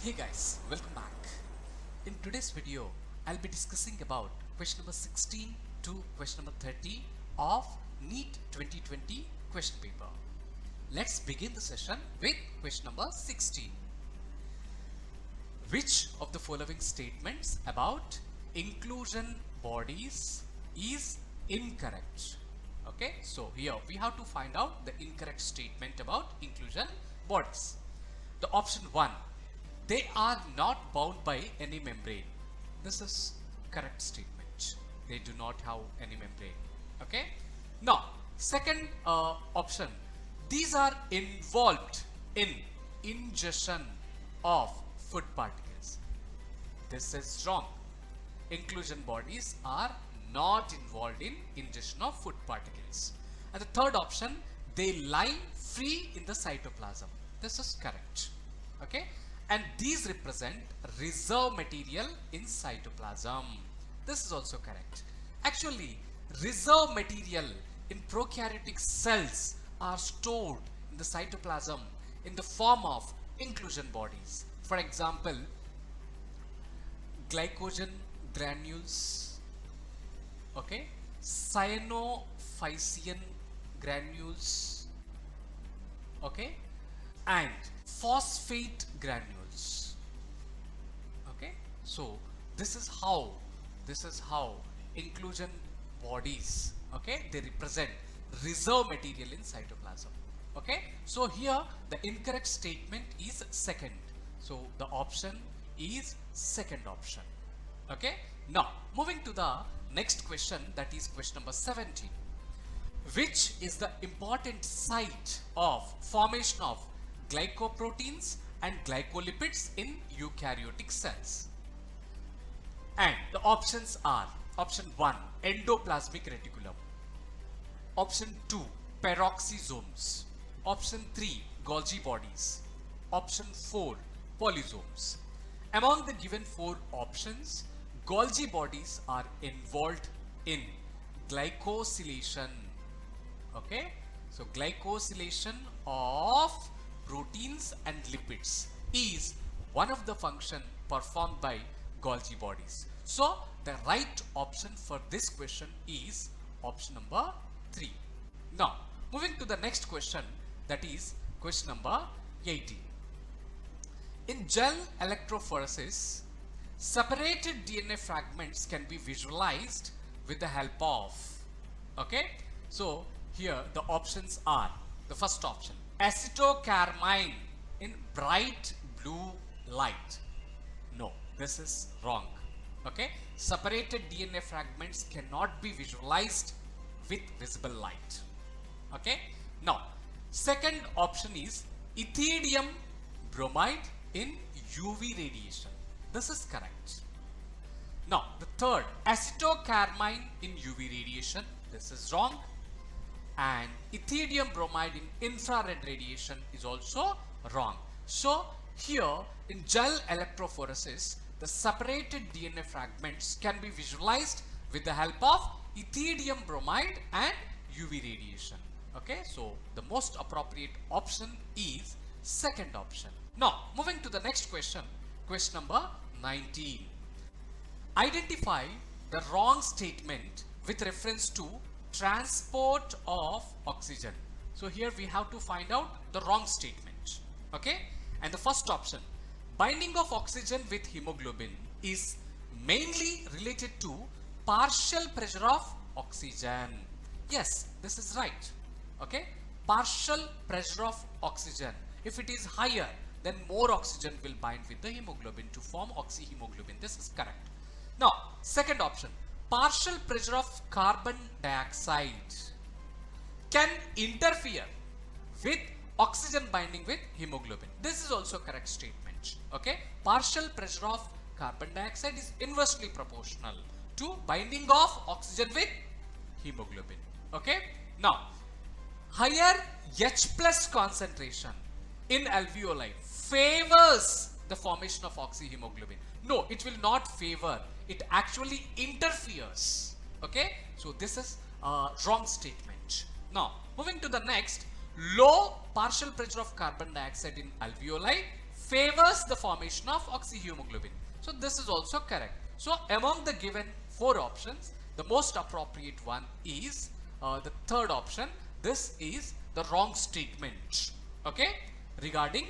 Hey guys, welcome back. In today's video, I'll be discussing about question number 16 to question number 30 of NEET 2020 question paper. Let's begin the session with question number 16. Which of the following statements about inclusion bodies is incorrect? Okay, so here we have to find out the incorrect statement about inclusion bodies. The option 1, they are not bound by any membrane. This is correct statement. They do not have any membrane. Okay. Now, second option, these are involved in ingestion of food particles. This is wrong. Inclusion bodies are not involved in ingestion of food particles. And the third option, they lie free in the cytoplasm. This is correct. Okay. And these represent reserve material in cytoplasm. This is also correct. Actually, reserve material in prokaryotic cells are stored in the cytoplasm in the form of inclusion bodies. For example, glycogen granules, okay, cyanophycin granules, okay, and phosphate granules. Okay, so this is how inclusion bodies, okay, they represent reserve material in cytoplasm. Okay, so here the incorrect statement is second, so the option is second option. Okay, now moving to the next question, that is question number 17. Which is the important site of formation of glycoproteins and glycolipids in eukaryotic cells? And the options are: option 1, endoplasmic reticulum; option 2, peroxisomes; option 3, Golgi bodies; option 4, polysomes. Among the given four options, Golgi bodies are involved in glycosylation. Okay, so glycosylation of proteins and lipids is one of the function performed by Golgi bodies. So the right option for this question is option number 3. Now moving to the next question, that is question number 18. In gel electrophoresis, separated DNA fragments can be visualized with the help of, okay, so here the options are: the first option, acetocarmine in bright blue light. No, this is wrong. Okay, separated DNA fragments cannot be visualized with visible light. Okay, now second option is ethidium bromide in UV radiation. This is correct. Now the third, acetocarmine in UV radiation. This is wrong. And ethidium bromide in infrared radiation is also wrong. So here in gel electrophoresis, the separated DNA fragments can be visualized with the help of ethidium bromide and UV radiation. Okay, so the most appropriate option is second option. Now moving to the next question, question number 19. Identify the wrong statement with reference to transport of oxygen. So here we have to find out the wrong statement. Okay, and the first option, binding of oxygen with hemoglobin is mainly related to partial pressure of oxygen. Yes, this is right. Okay, partial pressure of oxygen. If it is higher, then more oxygen will bind with the hemoglobin to form oxyhemoglobin. This is correct. Now second option, partial pressure of carbon dioxide can interfere with oxygen binding with hemoglobin. This is also correct statement. Okay, partial pressure of carbon dioxide is inversely proportional to binding of oxygen with hemoglobin. Okay, now higher H plus concentration in alveoli favors the formation of oxyhemoglobin. No, it will not favor, it actually interferes. Okay, so this is a wrong statement. Now moving to the next, low partial pressure of carbon dioxide in alveoli favors the formation of oxyhemoglobin. So this is also correct. So among the given 4 options, the most appropriate one is the third option. This is the wrong statement, okay, regarding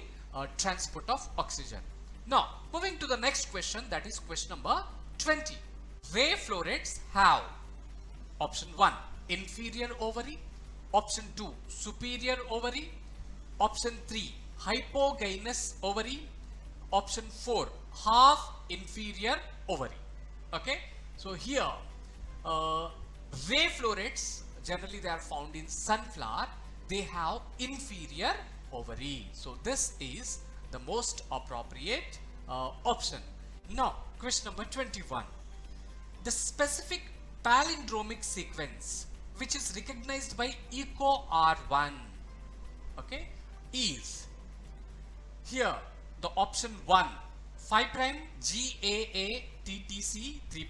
transport of oxygen. Now moving to the next question, that is question number 20. Ray florets have option 1 inferior ovary, option 2 superior ovary, option 3 hypogynous ovary, option 4 half inferior ovary. Okay, so here ray florets, generally they are found in sunflower, they have inferior ovary. So this is the most appropriate option. Now question number 21. The specific palindromic sequence which is recognized by EcoR1, okay, is here the option 1 5' GAA TTC 3'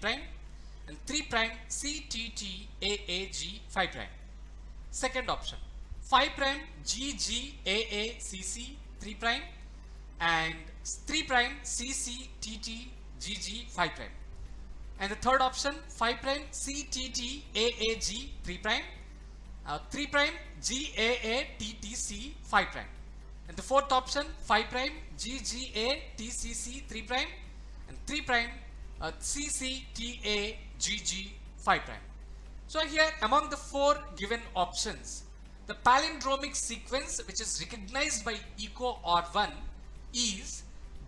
and 3' CTT AAG 5'. Second option 5' GGAA CC 3' and 3' CCTT GG 5'. And the third option 5' CTT AAG 3', 3' GAA TTC 5'. And the fourth option 5' GGA TCC 3' and 3' CCTA GG 5'. So here among the 4 given options, the palindromic sequence which is recognized by EcoR1 is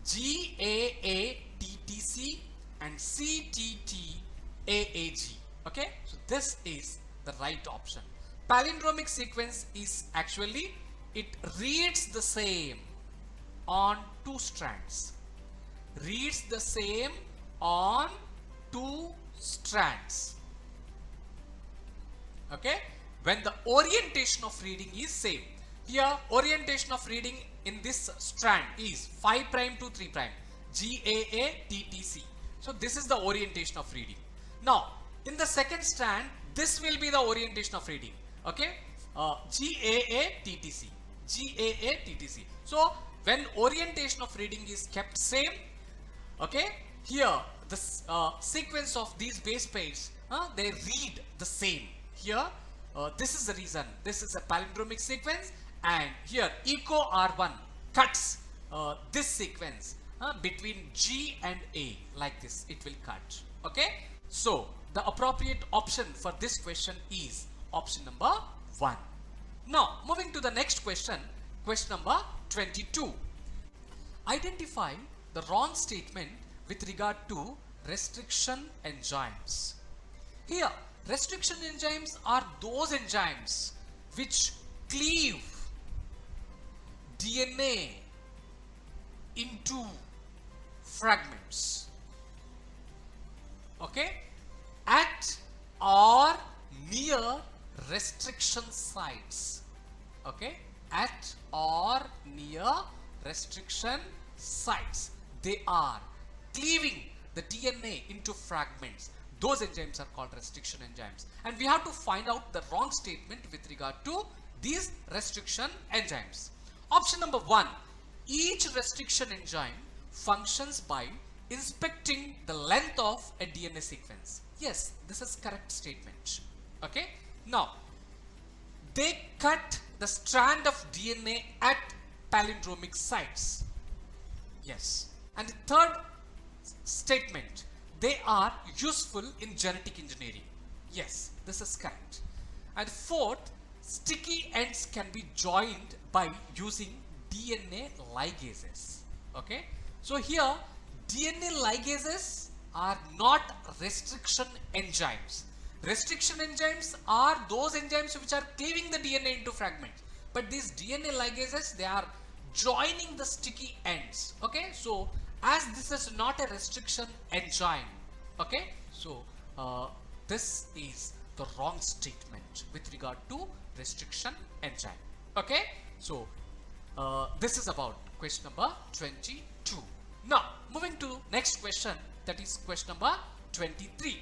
GAA TTC and CTT AAG. Okay, so this is the right option. Palindromic sequence is actually, it reads the same on 2 strands. Reads the same on 2 strands. Okay, when the orientation of reading is same. Here orientation of reading in this strand is 5' to 3', GAA TTC. So this is the orientation of reading. Now in the second strand, this will be the orientation of reading. Okay, GAA TTC, GAA TTC. So when orientation of reading is kept same, okay, here the sequence of these base pairs, they read the same. Here this is the reason, this is a palindromic sequence, and here EcoR1 cuts this sequence between G and A, like this it will cut. Okay, so the appropriate option for this question is option number 1. Now moving to the next question, question number 22. Identify the wrong statement with regard to restriction enzymes. Here restriction enzymes are those enzymes which cleave DNA into fragments, okay, at or near restriction sites. Okay, at or near restriction sites, they are cleaving the DNA into fragments. Those enzymes are called restriction enzymes, and we have to find out the wrong statement with regard to these restriction enzymes. Option number 1, each restriction enzyme functions by inspecting the length of a DNA sequence. Yes, this is correct statement. Okay, now they cut the strand of DNA at palindromic sites. Yes, and the third statement, they are useful in genetic engineering. Yes, this is correct. And fourth, sticky ends can be joined by using DNA ligases. Okay, so here DNA ligases are not restriction enzymes. Restriction enzymes are those enzymes which are cleaving the DNA into fragments, but these DNA ligases, they are joining the sticky ends. Okay, so as this is not a restriction enzyme, okay, so this is the wrong statement with regard to restriction enzyme. Okay, so this is about question number 22. Now moving to next question, that is question number 23.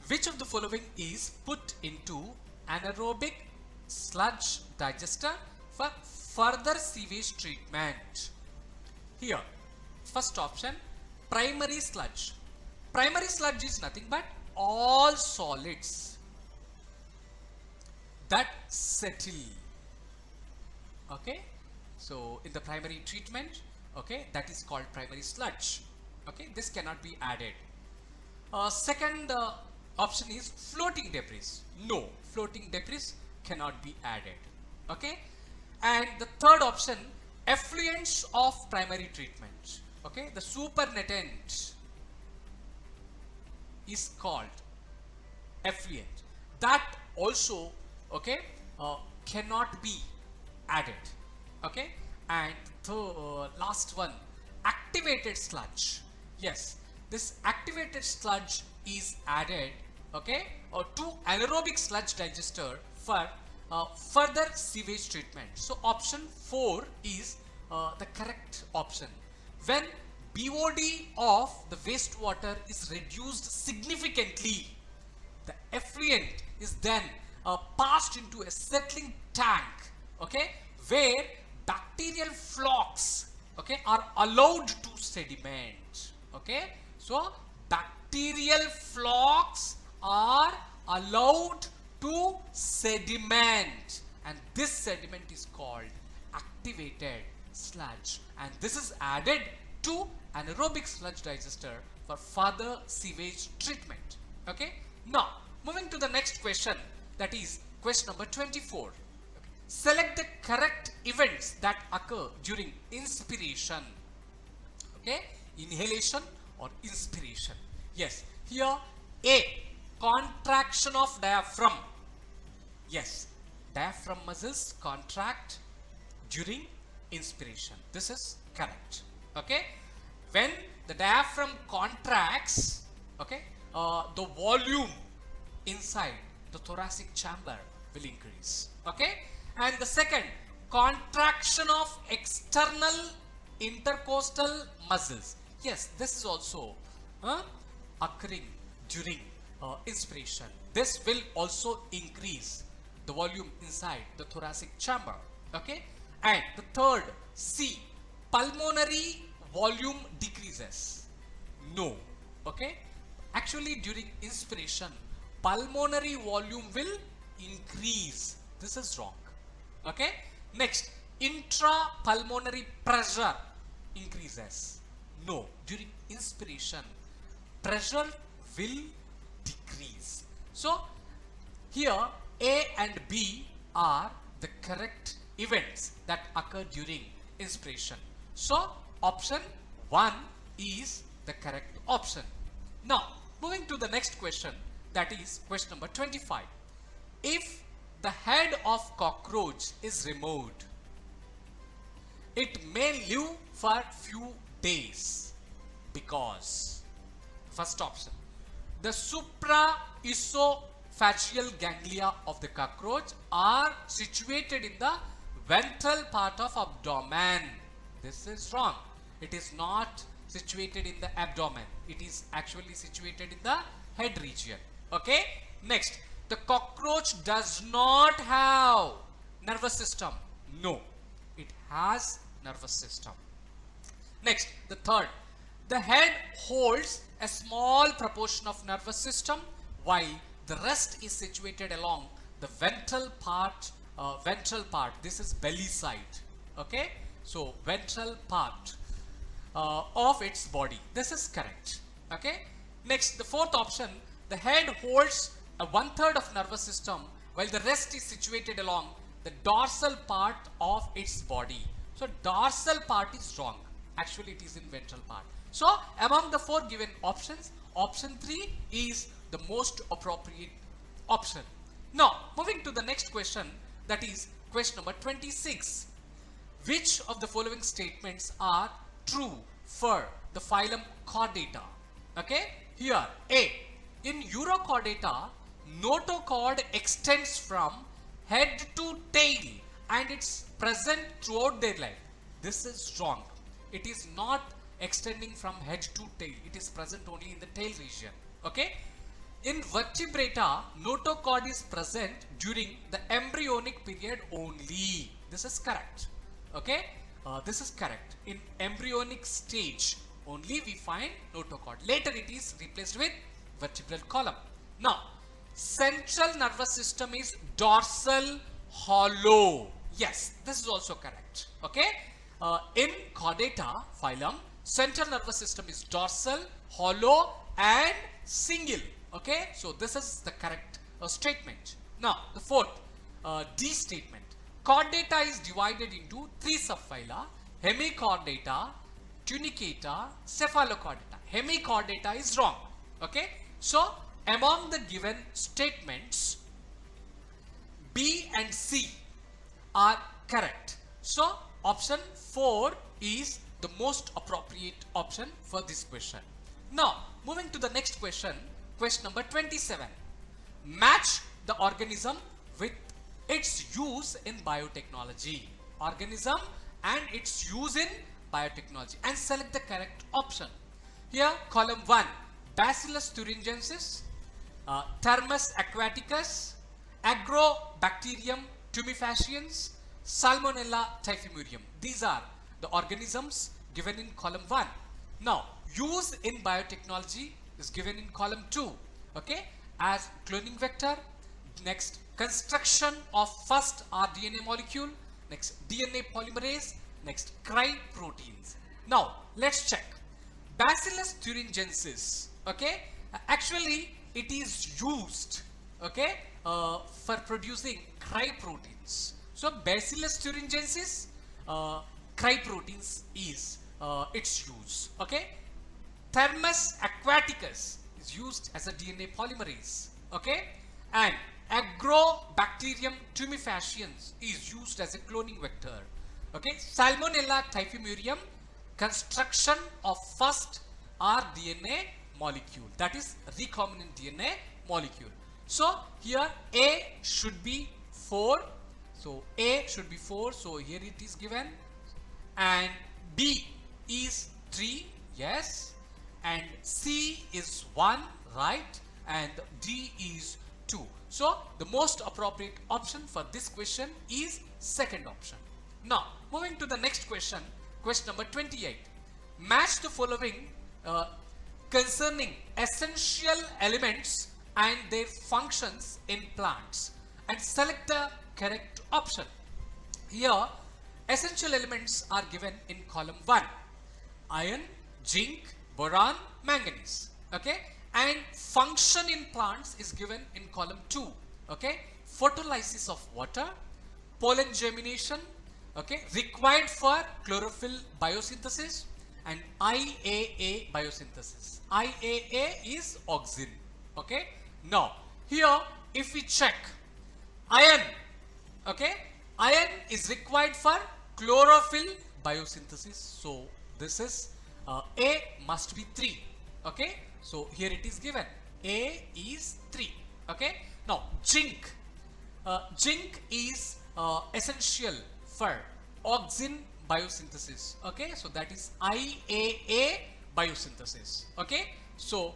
Which of the following is put into anaerobic sludge digester for further sewage treatment? Here, first option, primary sludge. Primary sludge is nothing but all solids that settle. Okay, so in the primary treatment, okay, that is called primary sludge. Okay, this cannot be added. Second option is floating debris. No, floating debris cannot be added. Okay, and the third option, effluents of primary treatment. Okay, the supernatant is called effluent. That also, okay, cannot be added. Okay, and the last one, activated sludge. Yes, this activated sludge is added, okay, to anaerobic sludge digester for further sewage treatment. So option 4 is the correct option. When BOD of the wastewater is reduced significantly, the effluent is then passed into a settling tank, okay, where bacterial flocks, okay, are allowed to sediment. Okay, so bacterial flocks are allowed to sediment, and this sediment is called activated sludge, and this is added to anaerobic sludge digester for further sewage treatment. Okay, now moving to the next question, that is question number 24. Select the correct events that occur during inspiration. Okay, inhalation or inspiration. Yes, here A, contraction of diaphragm. Yes, diaphragm muscles contract during inspiration. This is correct. Okay, when the diaphragm contracts, okay, the volume inside the thoracic chamber will increase. Okay, and the second, contraction of external intercostal muscles. Yes, this is also occurring during inspiration. This will also increase the volume inside the thoracic chamber. Okay, and the third, C, pulmonary volume decreases. No. Okay, actually during inspiration pulmonary volume will increase. This is wrong. Okay, next, intrapulmonary pressure increases. No, during inspiration pressure will decrease. So here A and B are the correct events that occur during inspiration. So option 1 is the correct option. Now moving to the next question, that is question number 25. If the head of cockroach is removed, it may live for few days because, first option, the supraesophageal ganglia of the cockroach are situated in the ventral part of abdomen. This is wrong. It is not situated in the abdomen. It is actually situated in the head region. Okay, next, the cockroach does not have nervous system. No, it has nervous system. Next, the third, the head holds a small proportion of nervous system while the rest is situated along the ventral part. This is belly side. Okay, so ventral part of its body. This is correct. Okay, next, the fourth option, the head holds a 1/3 of nervous system while the rest is situated along the dorsal part of its body. So dorsal part is wrong. Actually it is in ventral part. So among the 4 given options, option 3 is the most appropriate option. Now moving to the next question, that is question number 26. Which of the following statements are true for the phylum Chordata? Okay, here A, in Urochordata, notochord extends from head to tail and it's present throughout their life. This is wrong. It is not extending from head to tail. It is present only in the tail region. Okay. In vertebrata, notochord is present during the embryonic period only. This is correct. Okay. This is correct. In embryonic stage only we find notochord. Later it is replaced with vertebral column. Now, central nervous system is dorsal hollow. Yes, this is also correct. Okay. In Chordata phylum, central nervous system is dorsal, hollow and single. Okay. So this is the correct statement. Now, the fourth D statement. Chordata is divided into three subphyla: Hemichordata, Tunicata, Cephalochordata. Hemichordata is wrong. Okay. So, among the given statements, B and C are correct. So, option 4 is the most appropriate option for this question. Now, moving to the next question, question number 27. Match the organism with its use in biotechnology. Organism and its use in biotechnology, and select the correct option. Here, column 1, Bacillus thuringiensis, Thermus aquaticus, Agrobacterium tumefaciens, Salmonella typhimurium. These are the organisms given in column 1. Now, use in biotechnology is given in column 2. Okay, as cloning vector. Next, construction of first rDNA molecule. Next, DNA polymerase. Next, cryproteins. Now, let's check. Bacillus thuringiensis. Okay, actually it is used, okay, for producing cryproteins. So, Bacillus thuringiensis, cryproteins is its use. Okay, Thermus aquaticus is used as a DNA polymerase. Okay, and Agrobacterium tumefaciens is used as a cloning vector. Okay, Salmonella typhimurium, construction of first rDNA molecule, that is recombinant DNA molecule. So here A should be 4. So A should be 4. So here it is given, and B is 3. Yes, and C is 1, right, and D is 2. So the most appropriate option for this question is second option. Now, moving to the next question, question number 28. Match the following concerning essential elements and their functions in plants, and select the correct option. Here, essential elements are given in column 1: iron, zinc, boron, manganese. Okay, and function in plants is given in column 2. Okay, photolysis of water, pollen germination, okay, required for chlorophyll biosynthesis, and IAA biosynthesis. IAA is auxin. Okay, now here if we check iron, okay, iron is required for chlorophyll biosynthesis. So this is A must be 3. Okay, so here it is given A is 3. Okay, now zinc, zinc is essential for auxin biosynthesis. Okay, so that is IAA biosynthesis. Okay, so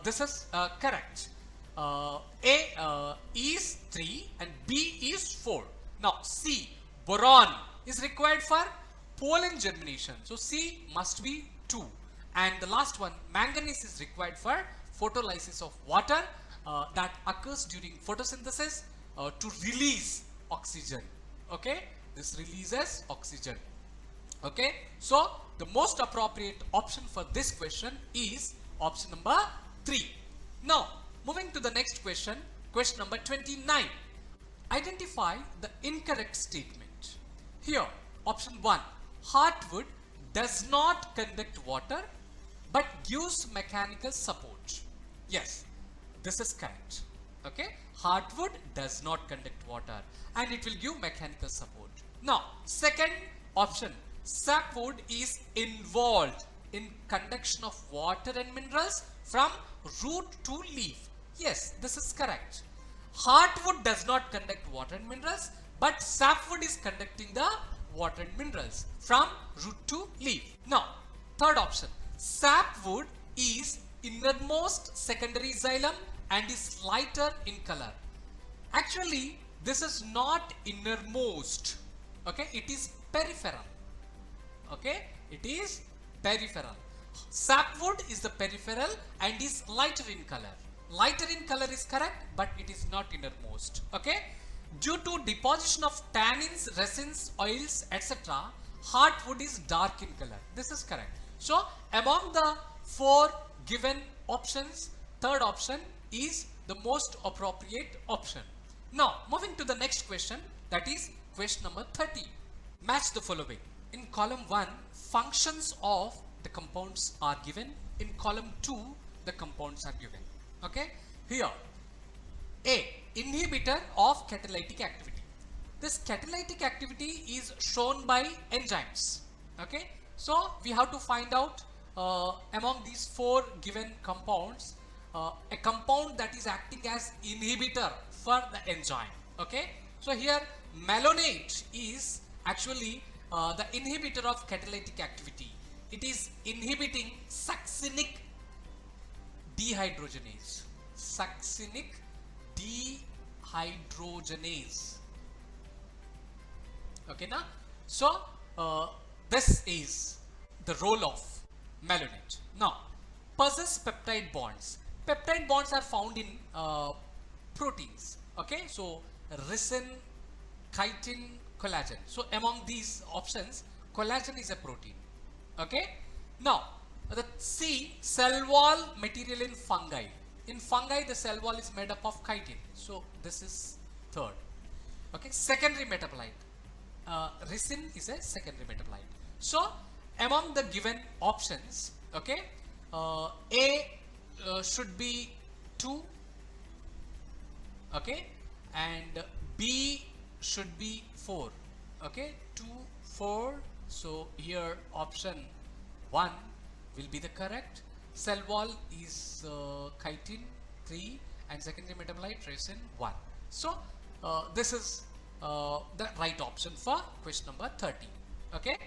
this is correct. A is 3 and B is 4. Now C, boron, is required for pollen germination. So C must be 2. And the last one, manganese, is required for photolysis of water that occurs during photosynthesis to release oxygen. Okay, this releases oxygen. Okay, so the most appropriate option for this question is option number 3. Now, moving to the next question, question number 29. Identify the incorrect statement. Here, option 1, heartwood does not conduct water but gives mechanical support. Yes, this is correct. Okay, hardwood does not conduct water and it will give mechanical support. Now, second option, sapwood is involved in conduction of water and minerals from root to leaf. Yes, this is correct. Heartwood does not conduct water and minerals, but sapwood is conducting the water and minerals from root to leaf. Now, third option, sapwood is innermost secondary xylem and is lighter in color. Actually, this is not innermost. Okay, it is peripheral. Okay, it is peripheral. Sapwood is the peripheral and is lighter in color. Lighter in color is correct, but it is not innermost. Okay, due to deposition of tannins, resins, oils, etc., heartwood is dark in color. This is correct. So among the four given options, third option is the most appropriate option. Now moving to the next question, that is question number 30. Match the following. In column 1, functions of the compounds are given. In column 2, the compounds are given. Okay, here A, inhibitor of catalytic activity. This catalytic activity is shown by enzymes. Okay, so we have to find out among these four given compounds a compound that is acting as inhibitor for the enzyme. Okay, so here malonate is actually the inhibitor of catalytic activity. It is inhibiting succinic dehydrogenase. Succinic dehydrogenase. Okay, now so this is the role of malonate. Now possess peptide bonds. Peptide bonds are found in proteins. Okay, so resin, chitin, collagen. So among these options, collagen is a protein. Okay, now the C, cell wall material in fungi. In fungi, the cell wall is made up of chitin. So this is third. Okay, secondary metabolite. Resin is a secondary metabolite. So among the given options, okay, A should be 2, okay, and B should be 4. Okay, 2, 4. So here option 1 will be the correct. Cell wall is chitin 3 and secondary metabolite resin 1. So this is the right option for question number 30. Okay,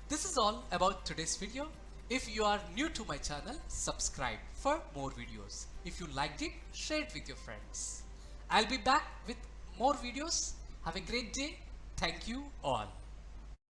this is all about today's video. If you are new to my channel, subscribe for more videos. If you liked it, share it with your friends. I'll be back with more videos. Have a great day. Thank you all.